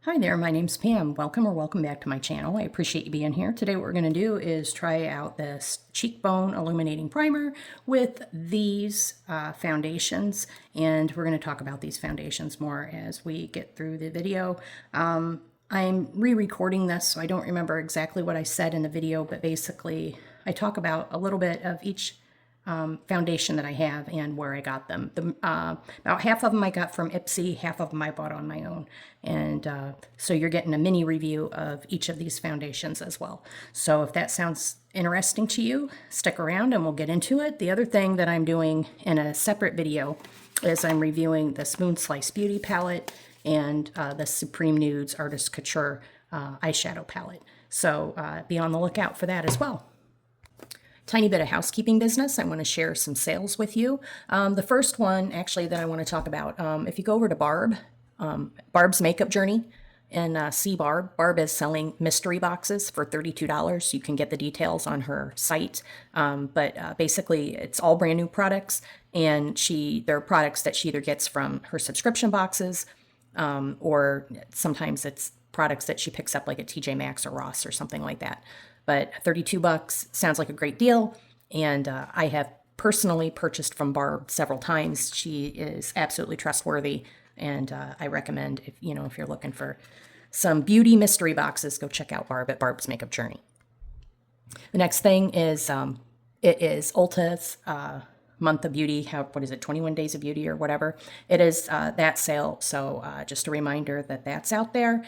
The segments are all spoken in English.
Hi there, my name's Pam. Welcome back to my channel. I appreciate you being here. Today what we're going to do is try out this Cheekbone Illuminating Primer with these foundations, and we're going to talk about these foundations more as we get through the video. I'm re-recording this, so I don't remember exactly what I said in the video, but basically I talk about a little bit of each foundation that I have and where I got them. About half of them I got from Ipsy, half of them I bought on my own. And so you're getting a mini review of each of these foundations as well. So if that sounds interesting to you, stick around and we'll get into it. The other thing that I'm doing in a separate video is I'm reviewing the Spoon Slice Beauty palette and the Supreme Nudes Artist Couture eyeshadow palette. So be on the lookout for that as well. Tiny bit of housekeeping business. I want to share some sales with you. The first one actually that I want to talk about, if you go over to Barb's Makeup Journey and see Barb is selling mystery boxes for $32. You can get the details on her site, but basically it's all brand new products, and they're products that she either gets from her subscription boxes or sometimes it's products that she picks up like at TJ Maxx or Ross or something like that. But $32 sounds like a great deal, and I have personally purchased from Barb several times. She is absolutely trustworthy, and I recommend if you're looking for some beauty mystery boxes, go check out Barb at Barb's Makeup Journey. The next thing is it is Ulta's month of beauty. What is it? 21 days of beauty or whatever. It is that sale. So just a reminder that that's out there.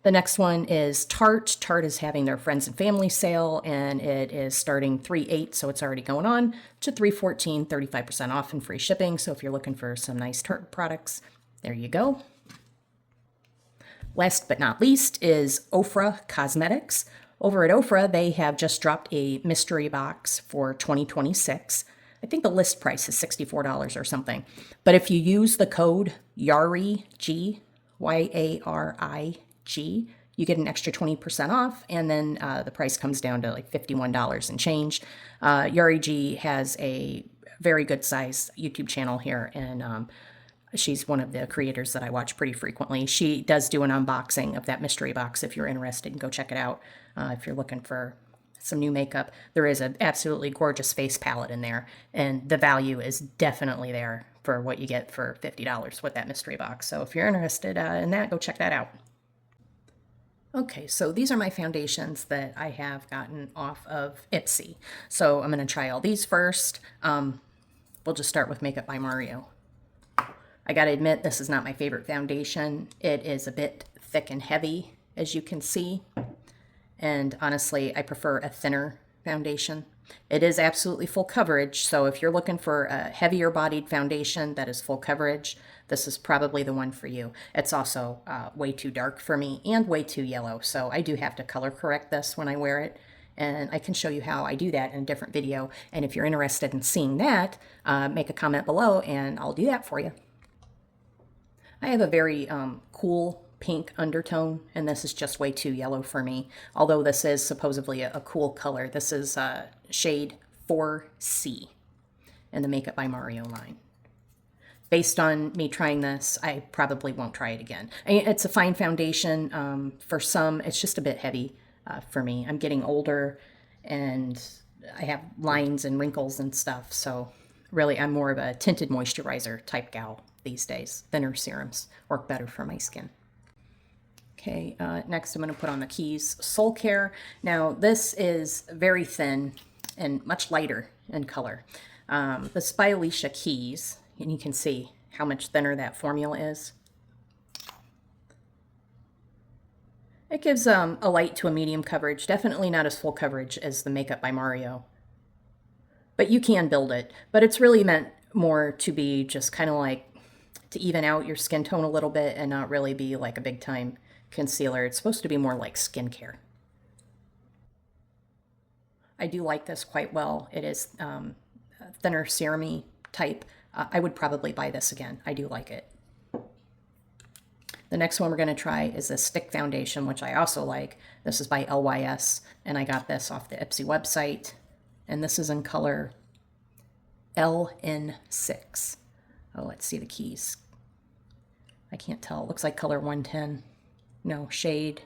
The next one is Tarte. Tarte is having their friends and family sale, and it is starting 3/8, so it's already going on to 3/14, 35% off and free shipping. So if you're looking for some nice Tarte products, there you go. Last but not least is Ofra Cosmetics. Over at Ofra, they have just dropped a mystery box for 2026. I think the list price is $64 or something. But if you use the code YARI, YARIG, you get an extra 20% off, and then the price comes down to like $51 and change. YARIG has a very good size YouTube channel here, and she's one of the creators that I watch pretty frequently. She does do an unboxing of that mystery box if you're interested, and go check it out. If you're looking for some new makeup, there is an absolutely gorgeous face palette in there, and the value is definitely there for what you get for $50 with that mystery box. So if you're interested in that, go check that out. Okay, so these are my foundations that I have gotten off of Ipsy. So I'm going to try all these first. We'll just start with Makeup by Mario. I got to admit, this is not my favorite foundation. It is a bit thick and heavy, as you can see. And honestly, I prefer a thinner foundation. It is absolutely full coverage, so if you're looking for a heavier bodied foundation that is full coverage, this is probably the one for you. It's also way too dark for me and way too yellow, so I do have to color correct this when I wear it, and I can show you how I do that in a different video. And if you're interested in seeing that, make a comment below and I'll do that for you. I have a very cool pink undertone, and this is just way too yellow for me. Although this is supposedly a cool color. This is shade 4C in the Makeup by Mario line. Based on me trying this, I probably won't try it again. It's a fine foundation. For some, it's just a bit heavy for me. I'm getting older, and I have lines and wrinkles and stuff, so really I'm more of a tinted moisturizer type gal these days. Thinner serums work better for my skin. Okay, next I'm going to put on the Keys Soul Care. Now this is very thin and much lighter in color. This by Alicia Keys, and you can see how much thinner that formula is. It gives a light to a medium coverage, definitely not as full coverage as the Makeup by Mario. But you can build it, but it's really meant more to be just kind of like to even out your skin tone a little bit and not really be like a big time concealer. It's supposed to be more like skincare. I do like this quite well. It is thinner serum-y type. I would probably buy this again. I do like it. The next one we're going to try is a stick foundation, which I also like. This is by LYS, and I got this off the Ipsy website. And this is in color LN6. Oh, let's see the keys. I can't tell. It looks like color 110. no, shade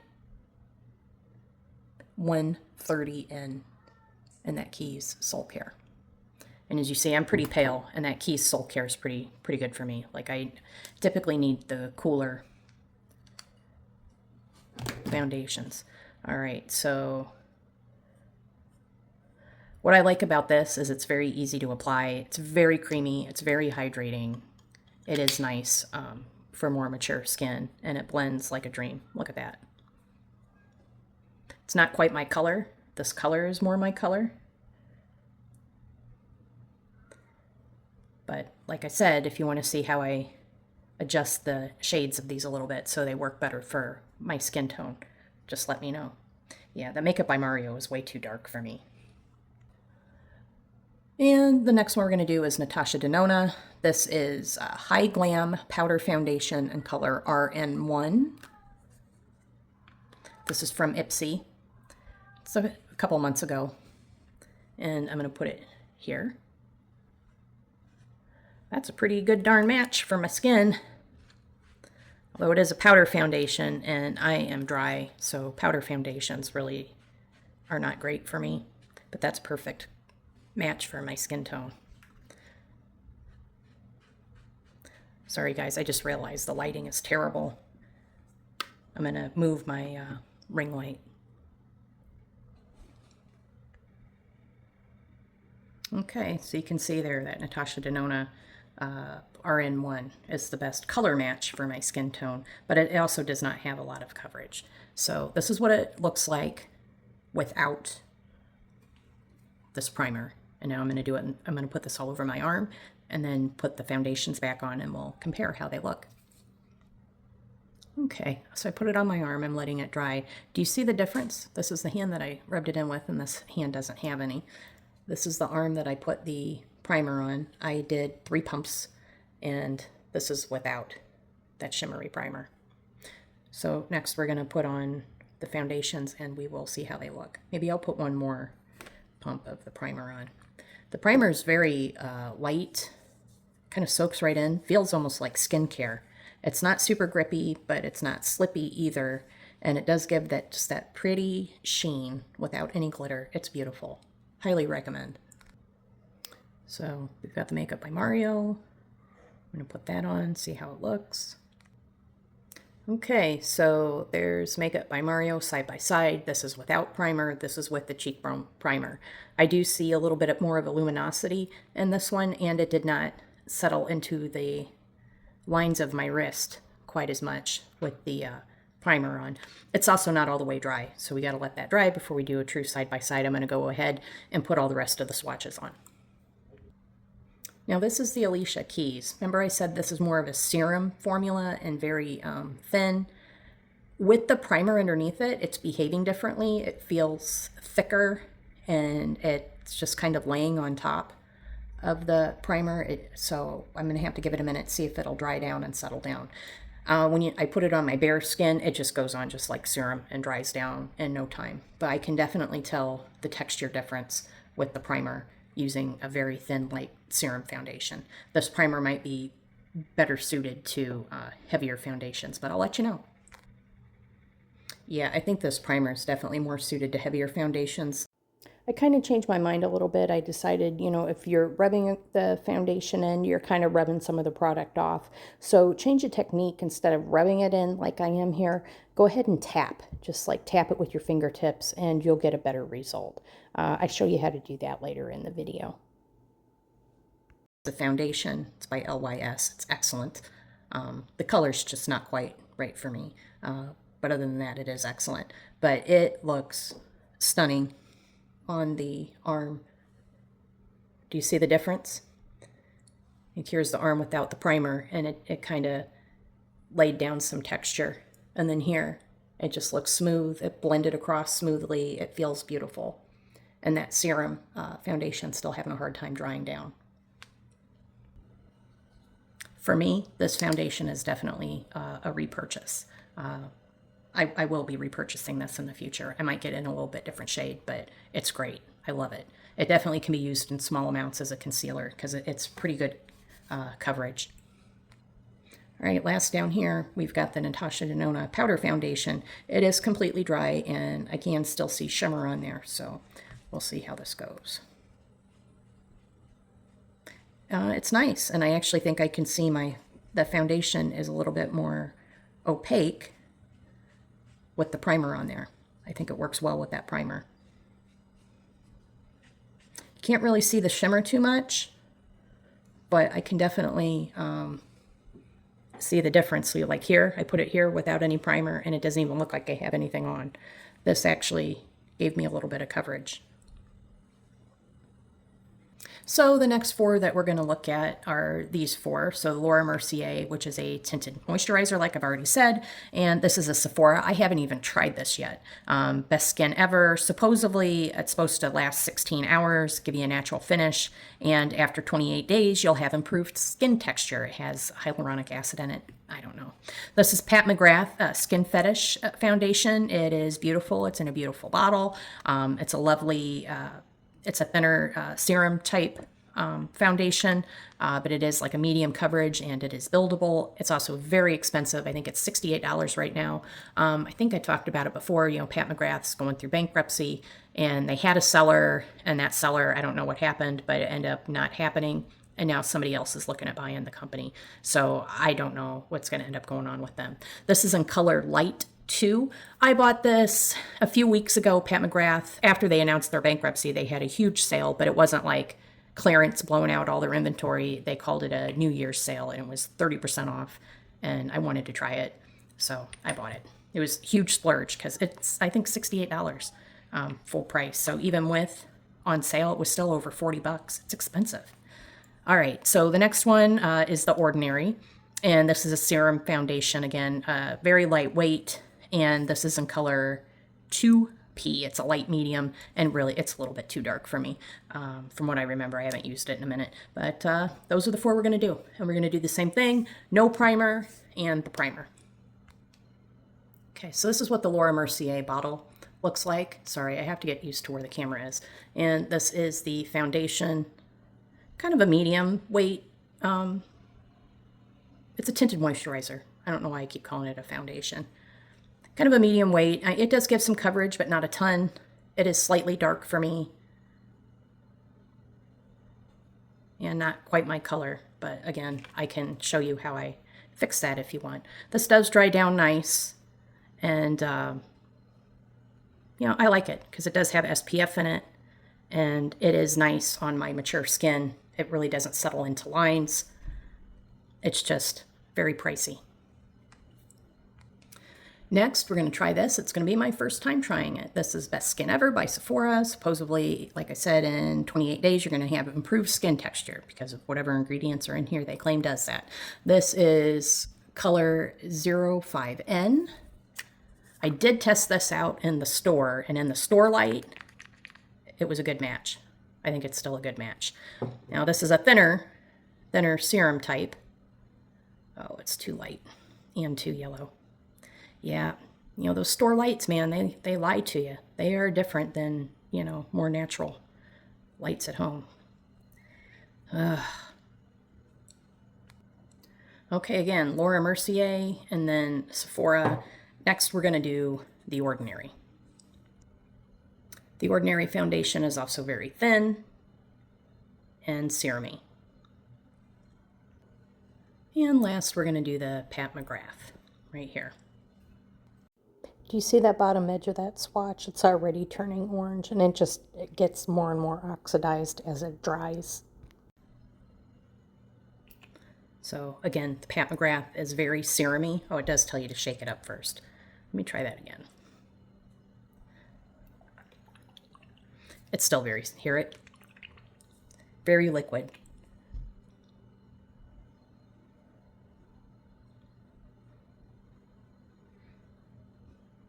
130 in that Keys Soul Care. And as you see, I'm pretty pale, and that Keys Soul Care is pretty good for me. Like, I typically need the cooler foundations. All right, so what I like about this is it's very easy to apply. It's very creamy. It's very hydrating. It is nice for more mature skin, and it blends like a dream. Look at that. It's not quite my color. This color is more my color. But like I said, if you want to see how I adjust the shades of these a little bit so they work better for my skin tone, just let me know. Yeah, the Makeup by Mario is way too dark for me. And the next one we're going to do is Natasha Denona. This is High Glam Powder Foundation in color RN1. This is from Ipsy. It's a couple months ago. And I'm going to put it here. That's a pretty good darn match for my skin. Although it is a powder foundation and I am dry, so powder foundations really are not great for me. But that's perfect match for my skin tone. Sorry guys, I just realized the lighting is terrible. I'm going to move my ring light. Okay, so you can see there that Natasha Denona RN1 is the best color match for my skin tone, but it also does not have a lot of coverage. So this is what it looks like without this primer. And now I'm going to do it, I'm going to put this all over my arm and then put the foundations back on and we'll compare how they look. Okay, so I put it on my arm, I'm letting it dry. Do you see the difference? This is the hand that I rubbed it in with and this hand doesn't have any. This is the arm that I put the primer on. I did 3 pumps and this is without that shimmery primer. So next we're going to put on the foundations and we will see how they look. Maybe I'll put one more pump of the primer on. The primer is very light, kind of soaks right in, feels almost like skincare. It's not super grippy, but it's not slippy either, and it does give that just that pretty sheen without any glitter. It's beautiful. Highly recommend. So we've got the Makeup by Mario. I'm going to put that on, see how it looks. Okay, so there's Makeup by Mario side by side. This is without primer. This is with the Cheekbone primer. I do see a little bit more of a luminosity in this one, and it did not settle into the lines of my wrist quite as much with the primer on. It's also not all the way dry, so we got to let that dry before we do a true side by side. I'm going to go ahead and put all the rest of the swatches on. Now this is the Alicia Keys. Remember I said this is more of a serum formula and very thin. With the primer underneath it, it's behaving differently. It feels thicker and it's just kind of laying on top of the primer. So I'm going to have to give it a minute, see if it'll dry down and settle down. When I put it on my bare skin, it just goes on just like serum and dries down in no time. But I can definitely tell the texture difference with the primer using a very thin, light serum foundation. This primer might be better suited to heavier foundations, but I'll let you know. Yeah, I think this primer is definitely more suited to heavier foundations. I kind of changed my mind a little bit. I decided, you know, if you're rubbing the foundation in, you're kind of rubbing some of the product off. So change the technique. Instead of rubbing it in like I am here, go ahead and tap. Just like tap it with your fingertips and you'll get a better result. I show you how to do that later in the video. The foundation, it's by LYS. It's excellent. The color's just not quite right for me. But other than that, it is excellent. But it looks stunning on the arm. Do you see the difference? And here's the arm without the primer, and it kind of laid down some texture. And then here, it just looks smooth. It blended across smoothly. It feels beautiful. And that serum foundation's still having a hard time drying down. For me, this foundation is definitely a repurchase. I will be repurchasing this in the future. I might get in a little bit different shade, but it's great. I love it. It definitely can be used in small amounts as a concealer because it's pretty good coverage. All right, last down here, we've got the Natasha Denona Powder Foundation. It is completely dry, and I can still see shimmer on there, so we'll see how this goes. It's nice, and I actually think I can see the foundation is a little bit more opaque with the primer on there. I think it works well with that primer. You can't really see the shimmer too much, but I can definitely see the difference. So like here, I put it here without any primer, and it doesn't even look like I have anything on. This actually gave me a little bit of coverage. So the next four that we're going to look at are these four. So Laura Mercier, which is a tinted moisturizer, like I've already said, and this is a Sephora. I haven't even tried this yet. Best skin ever. Supposedly, it's supposed to last 16 hours, give you a natural finish, and after 28 days, you'll have improved skin texture. It has hyaluronic acid in it. I don't know. This is Pat McGrath Skin Fetish Foundation. It is beautiful. It's in a beautiful bottle. It's a lovely... it's a thinner serum type foundation, but it is like a medium coverage and it is buildable. It's also very expensive. I think it's $68 right now. I think I talked about it before. You know, Pat McGrath's going through bankruptcy, and they had a seller, and that seller, I don't know what happened, but it ended up not happening. And now somebody else is looking at buying the company. So I don't know what's going to end up going on with them. This is in color light 2. I bought this a few weeks ago. Pat McGrath, after they announced their bankruptcy, they had a huge sale, but it wasn't like clearance blowing out all their inventory. They called it a New Year's sale, and it was 30% off, and I wanted to try it, so I bought it. It was a huge splurge because it's, I think, $68 full price. So even with on sale, it was still over 40 bucks. It's expensive. All right, so the next one is The Ordinary, and this is a serum foundation, again, very lightweight. And this is in color 2P. It's a light medium, and really it's a little bit too dark for me. From what I remember, I haven't used it in a minute. But those are the four we're going to do. And we're going to do the same thing. No primer and the primer. Okay, so this is what the Laura Mercier bottle looks like. Sorry, I have to get used to where the camera is. And this is the foundation, kind of a medium weight. It's a tinted moisturizer. I don't know why I keep calling it a foundation. Kind of a medium weight. It does give some coverage, but not a ton. It is slightly dark for me. And not quite my color, but again, I can show you how I fix that if you want. This does dry down nice, and you know, I like it because it does have SPF in it, and it is nice on my mature skin. It really doesn't settle into lines. It's just very pricey. Next, we're going to try this. It's going to be my first time trying it. This is Best Skin Ever by Sephora. Supposedly, like I said, in 28 days, you're going to have improved skin texture because of whatever ingredients are in here. They claim does that. This is color 05N. I did test this out in the store, and in the store light, it was a good match. I think it's still a good match. Now, this is a thinner serum type. Oh, it's too light and too yellow. Yeah, you know, those store lights, man, they lie to you. They are different than, you know, more natural lights at home. Okay, again, Laura Mercier and then Sephora. Next, we're going to do The Ordinary. The Ordinary foundation is also very thin and serumy. And last, we're going to do the Pat McGrath right here. Do you see that bottom edge of that swatch? It's already turning orange, and it gets more and more oxidized as it dries. So again, the Pat McGrath is very serumy. Oh, it does tell you to shake it up first. Let me try that again. It's still very, hear it? Very liquid.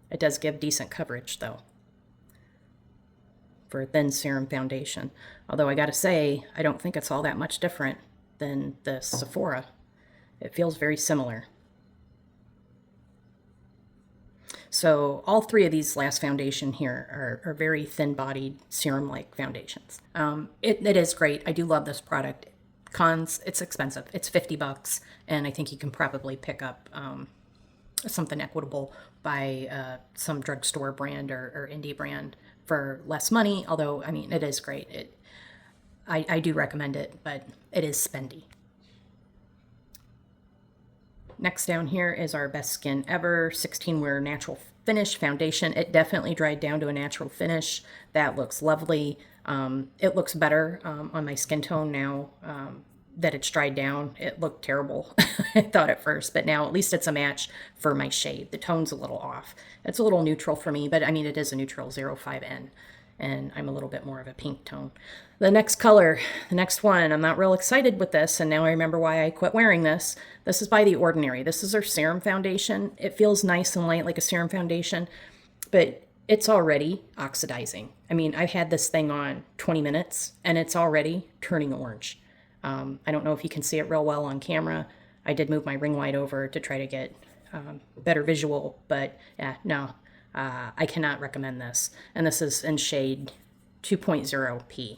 It does give decent coverage, though, for a thin serum foundation. Although I gotta say, I don't think it's all that much different than the Sephora. It feels very similar. So all three of these last foundation here are very thin-bodied serum-like foundations. It is great. I do love this product. Cons, it's expensive. It's 50 bucks, and I think you can probably pick up something equitable by some drugstore brand or indie brand for less money. Although, I mean, it is great. I do recommend it, but it is spendy. Next down here is our Best Skin Ever 16 Wear Natural Finish Foundation. It definitely dried down to a natural finish. That looks lovely. It looks better on my skin tone now that it's dried down. It looked terrible, I thought at first, but now at least it's a match for my shade. The tone's a little off. It's a little neutral for me, but I mean, it is a neutral 05N, and I'm a little bit more of a pink tone. The next color, the next one, I'm not real excited with this, and now I remember why I quit wearing this. This is by The Ordinary. This is our serum foundation. It feels nice and light like a serum foundation, but it's already oxidizing. I mean, I've had this thing on 20 minutes, and it's already turning orange. I don't know if you can see it real well on camera. I did move my ring light over to try to get better visual, but yeah, no, I cannot recommend this. And this is in shade 2.0P.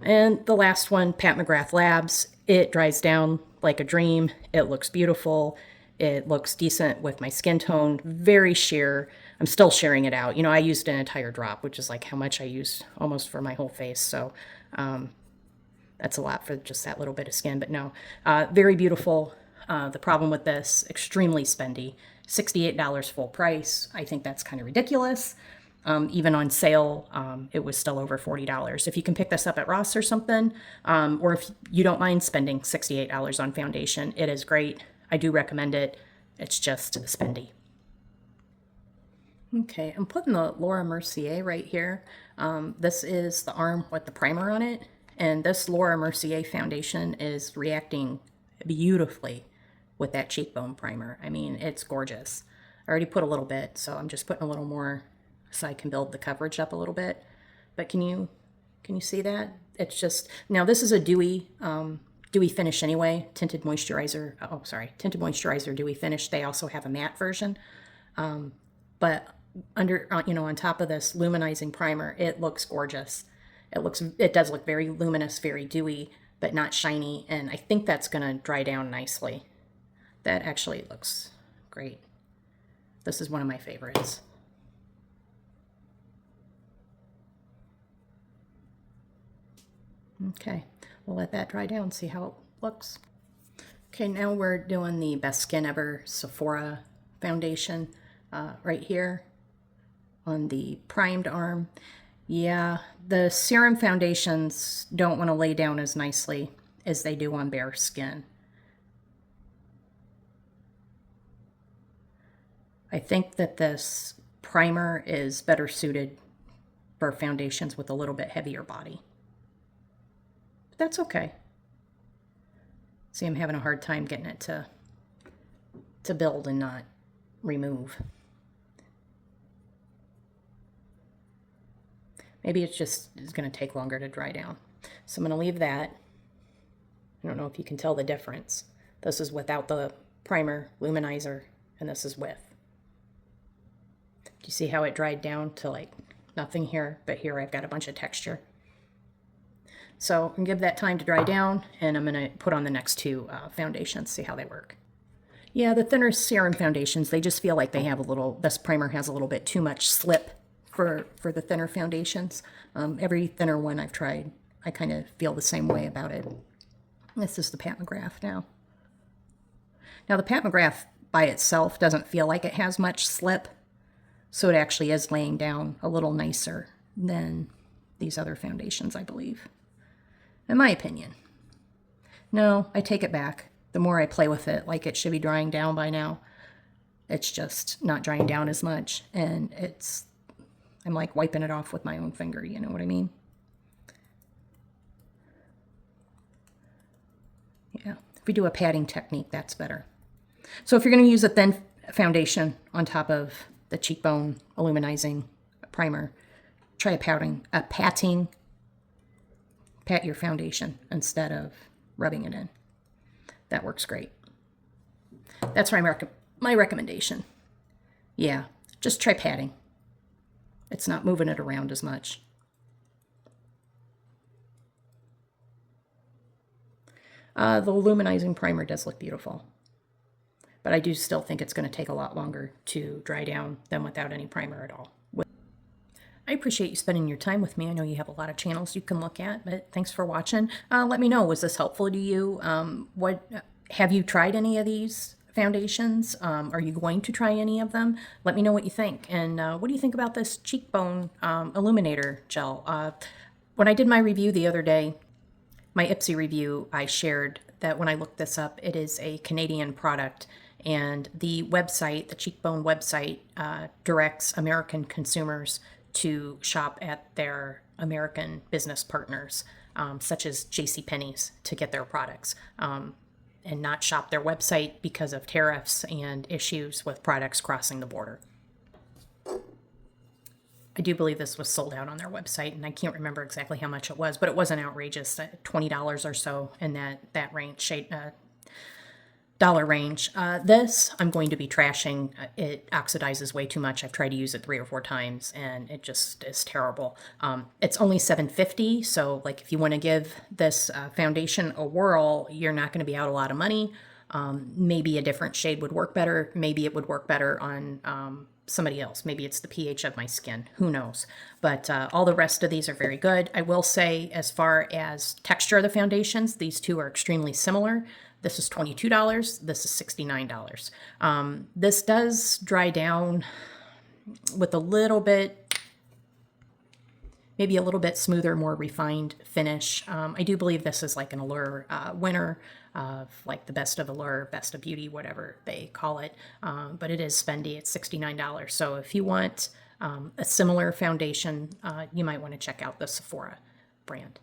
And the last one, Pat McGrath Labs. It dries down like a dream. It looks beautiful. It looks decent with my skin tone. Very sheer. I'm still shearing it out. You know, I used an entire drop, which is like how much I used almost for my whole face. So that's a lot for just that little bit of skin. But no, very beautiful. The problem with this, extremely spendy. $68 full price. I think that's kind of ridiculous. Even on sale, it was still over $40. If you can pick this up at Ross or something, or if you don't mind spending $68 on foundation, it is great. I do recommend it. It's just spendy. Okay, I'm putting the Laura Mercier right here. This is the arm with the primer on it, and this Laura Mercier foundation is reacting beautifully with that cheekbone primer. I mean, it's gorgeous. I already put a little bit, so I'm just putting a little more so I can build the coverage up a little bit. But can you see that? It's just, now this is a dewy finish anyway, tinted moisturizer. Oh, sorry, tinted moisturizer dewy finish. They also have a matte version. But under, on top of this luminizing primer, it looks gorgeous. It does look very luminous, very dewy, but not shiny. And I think that's gonna dry down nicely. That actually looks great. This is one of my favorites. Okay, we'll let that dry down, see how it looks. Okay, now we're doing the Best Skin Ever Sephora foundation right here on the primed arm. Yeah, the serum foundations don't want to lay down as nicely as they do on bare skin. I think that this primer is better suited for foundations with a little bit heavier body. But that's okay. See, I'm having a hard time getting it to build and not remove. Maybe it's just going to take longer to dry down. So I'm going to leave that. I don't know if you can tell the difference. This is without the primer, luminizer, and this is with. Do you see how it dried down to like nothing here, but here I've got a bunch of texture. So I'm going to give that time to dry down, and I'm going to put on the next two foundations, see how they work. Yeah, the thinner serum foundations, they just feel like they have a little, this primer has a little bit too much slip for the thinner foundations. Every thinner one I've tried, I kind of feel the same way about it. This is the Pat McGrath now. Now the Pat McGrath by itself doesn't feel like it has much slip, so it actually is laying down a little nicer than these other foundations, I believe. In my opinion. No, I take it back. The more I play with it, like it should be drying down by now, it's just not drying down as much, and I'm like wiping it off with my own finger, you know what I mean? Yeah, if we do a patting technique, that's better. So if you're going to use a thin foundation on top of the Cheekbone Illuminating Primer, try pat your foundation instead of rubbing it in. That works great. That's my recommendation. Yeah, just try patting. It's not moving it around as much. The illuminating primer does look beautiful, but I do still think it's going to take a lot longer to dry down than without any primer at all. I appreciate you spending your time with me. I know you have a lot of channels you can look at, but thanks for watching. Let me know, was this helpful to you? Have you tried any of these foundations? Are you going to try any of them? Let me know what you think. And what do you think about this Cheekbone Illuminator gel? When I did my review the other day, my Ipsy review, I shared that when I looked this up, it is a Canadian product, and the website, the Cheekbone website, directs American consumers to shop at their American business partners, such as JCPenney's, to get their products, and not shop their website because of tariffs and issues with products crossing the border. I do believe this was sold out on their website, and I can't remember exactly how much it was, but it wasn't outrageous, $20 or so in that range, dollar range. This I'm going to be trashing. It oxidizes way too much. I've tried to use it 3 or 4 times, and it just is terrible. It's only $7.50, so like if you want to give this foundation a whirl, you're not going to be out a lot of money. Maybe a different shade would work better. Maybe it would work better on somebody else. Maybe it's the pH of my skin. Who knows? But all the rest of these are very good. I will say, as far as texture of the foundations, these two are extremely similar. This is $22. This is $69. This does dry down with a little bit, maybe a little bit smoother, more refined finish. I do believe this is like an Allure winner of like the best of Allure, best of beauty, whatever they call it. But it is spendy. It's $69. So if you want a similar foundation, you might want to check out the Sephora brand.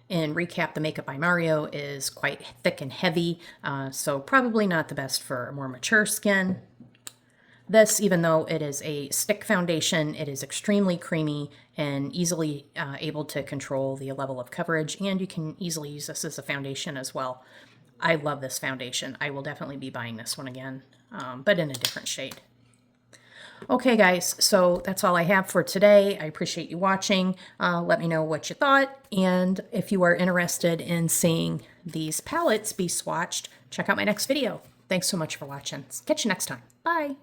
In recap, the Makeup by Mario is quite thick and heavy, so probably not the best for more mature skin. This, even though it is a stick foundation, it is extremely creamy and easily able to control the level of coverage, and you can easily use this as a foundation as well. I love this foundation. I will definitely be buying this one again, but in a different shade. Okay, guys, so that's all I have for today. I appreciate you watching. Let me know what you thought, and if you are interested in seeing these palettes be swatched, check out my next video. Thanks so much for watching. Catch you next time. Bye.